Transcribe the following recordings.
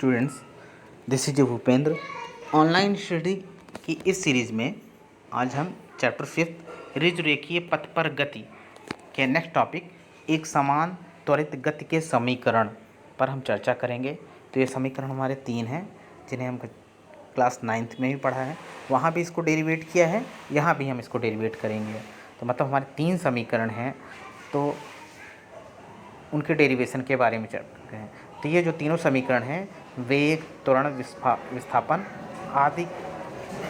Students, this is Bhupendra. Online study की इस series में आज हम चैप्टर 5 ऋजुरेखीय पथ पर गति के नेक्स्ट टॉपिक एक समान त्वरित गति के समीकरण पर हम चर्चा करेंगे। तो ये समीकरण हमारे 3 हैं जिन्हें हम क्लास 9th में भी पढ़ा है, वहाँ भी इसको डेरिवेट किया है, यहाँ भी हम इसको डेरिवेट करेंगे। तो मतलब हमारे 3 समीकरण हैं, तो उनके डेरिवेशन के बारे में चर्चा करते हैं। तो ये जो तीनों समीकरण हैं वेग, त्वरण, विस्थापन आदि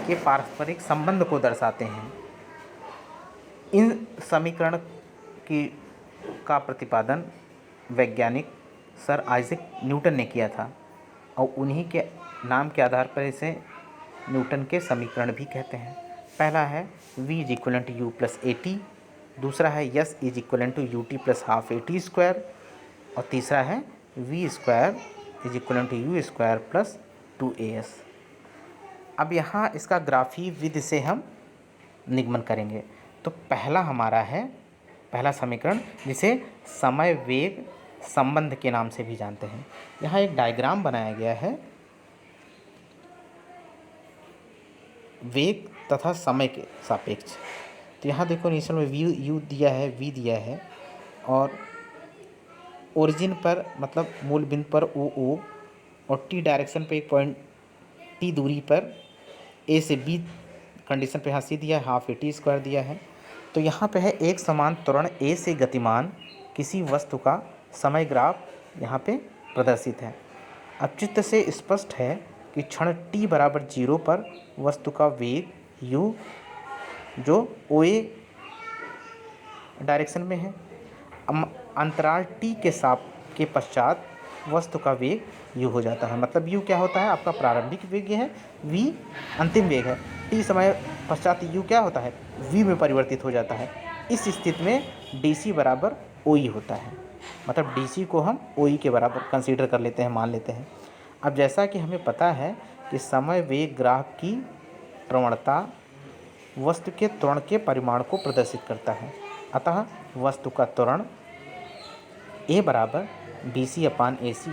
के पारस्परिक संबंध को दर्शाते हैं। इन समीकरण की का प्रतिपादन वैज्ञानिक सर आइजैक न्यूटन ने किया था और उन्हीं के नाम के आधार पर इसे न्यूटन के समीकरण भी कहते हैं। पहला है v is equivalent u plus A t, दूसरा है s is equivalent to u t plus half a t square, और तीसरा है v square is equivalent to u square plus 2as। अब यहाँ इसका ग्राफी विधि से हम निगमन करेंगे। तो पहला समीकरण जिसे समय वेग संबंध के नाम से भी जानते हैं। यहाँ एक डायग्राम बनाया गया है वेग तथा समय के सापेक्ष। तो यहाँ देखो इनिशियल में वी यू दिया है, वी दिया है, और ओरिजिन पर मतलब मूल बिंदु पर ओ और टी डायरेक्शन पे एक पॉइंट टी दूरी पर ए से बी कंडीशन पे यहाँ सी दिया है, हाफ ए टी स्क्वायर दिया है। तो यहाँ पे है एक समान त्वरण ए से गतिमान किसी वस्तु का समय ग्राफ यहाँ पे प्रदर्शित है। अब चित्र से स्पष्ट है कि क्षण t बराबर 0 पर वस्तु का वेग u जो ओ ए डायरेक्शन में है, अंतराल t के पश्चात वस्तु का वेग u हो जाता है। मतलब u क्या होता है, आपका प्रारंभिक वेग है, v अंतिम वेग है, t समय पश्चात u क्या होता है, v में परिवर्तित हो जाता है। इस स्थिति में dc बराबर ओई होता है। मतलब dc को हम ओई के बराबर कंसीडर कर लेते हैं, मान लेते हैं। अब जैसा कि हमें पता है कि समय वेग ग्राफ की प्रवणता वस्तु के त्वरण के परिमाण को प्रदर्शित करता है। अतः वस्तु का त्वरण a बराबर बी सी अपान ए सी।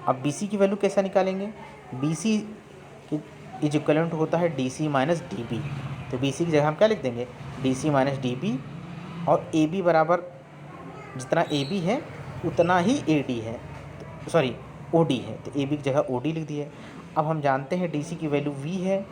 अब बी सी की वैल्यू कैसा निकालेंगे, बी सी इज इक्वलेंट होता है d c minus d b. तो बी सी की जगह हम क्या लिख देंगे, d c minus d b, और ए बी बराबर जितना ए बी है उतना ही ए डी है, सॉरी ओ डी है, तो ए बी की जगह ओ डी लिख दिए। अब हम जानते हैं डी सी की वैल्यू वी है,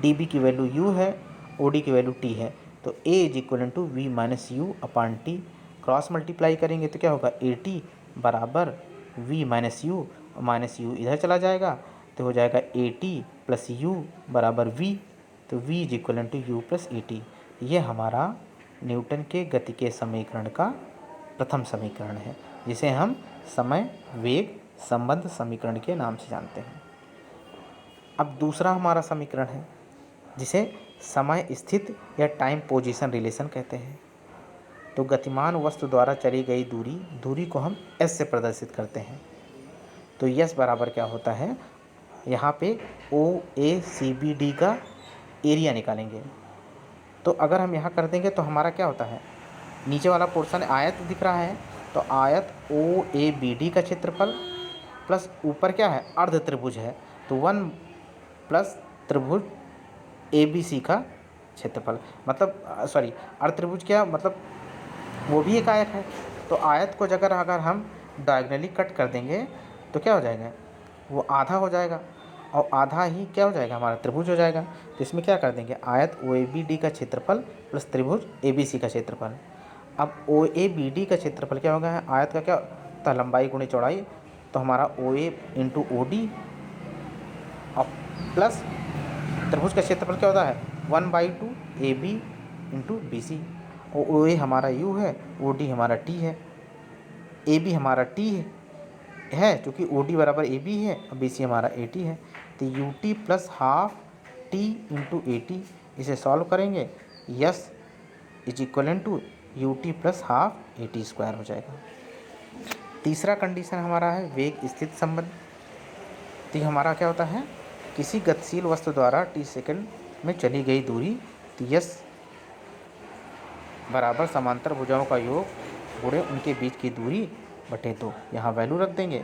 डी बी की वैल्यू यू है, ओ डी की वैल्यू टी है। तो A is equal to V minus U upon T, cross multiply करेंगे तो क्या होगा, ए टी बराबर v माइनस यू इधर चला जाएगा तो हो जाएगा ए टी प्लस यू बराबर v। तो v is equal to U plus A T. ये हमारा न्यूटन के गति के समीकरण का प्रथम समीकरण है, जिसे हम समय वेग संबंध समीकरण के नाम से जानते हैं। अब दूसरा हमारा समीकरण है जिसे समय स्थिति या टाइम पोजीशन रिलेशन कहते हैं। तो गतिमान वस्तु द्वारा चली गई दूरी को हम s से प्रदर्शित करते हैं। तो s बराबर क्या होता है, यहाँ पे ओ ए सी बी डी का एरिया निकालेंगे। तो अगर हम यहाँ कर देंगे तो हमारा क्या होता है, नीचे वाला पोर्शन आयत दिख रहा है, तो आयत ओ ए बी डी का क्षेत्रफल प्लस ऊपर क्या है, अर्ध त्रिभुज है, तो 1 प्लस त्रिभुज ए बी सी का क्षेत्रफल, मतलब सॉरी अर्ध त्रिभुज क्या मतलब वो भी एक आयत है। तो आयत को अगर हम डायगनली कट कर देंगे तो क्या हो जाएगा, वो आधा हो जाएगा, और आधा ही क्या हो जाएगा, हमारा त्रिभुज हो जाएगा। तो इसमें क्या कर देंगे, आयत ओ ए बी डी का क्षेत्रफल प्लस त्रिभुज ए बी सी का क्षेत्रफल। अब ओ ए बी डी का क्षेत्रफल क्या होगा, आयत का क्या होता है, लंबाई गुणी चौड़ाई, तो हमारा O A into O D और प्लस त्रिभुज का क्षेत्रफल क्या होता है 1/2 A B into B C. O A हमारा यू है, ओ डी हमारा टी है, ए बी हमारा टी है क्योंकि ओ डी बराबर ए बी है और बी सी हमारा ए टी है। तो u t plus half t into a t, इसे सॉल्व करेंगे, s is equal to u t plus half a t square हो जाएगा। तीसरा कंडीशन हमारा है वेग स्थिति संबंध। तो हमारा क्या होता है, किसी गतिशील वस्तु द्वारा टी सेकंड में चली गई दूरी, तो यस बराबर समांतर भुजाओं का योग गुणे उनके बीच की दूरी बटे 2। यहाँ वैल्यू रख देंगे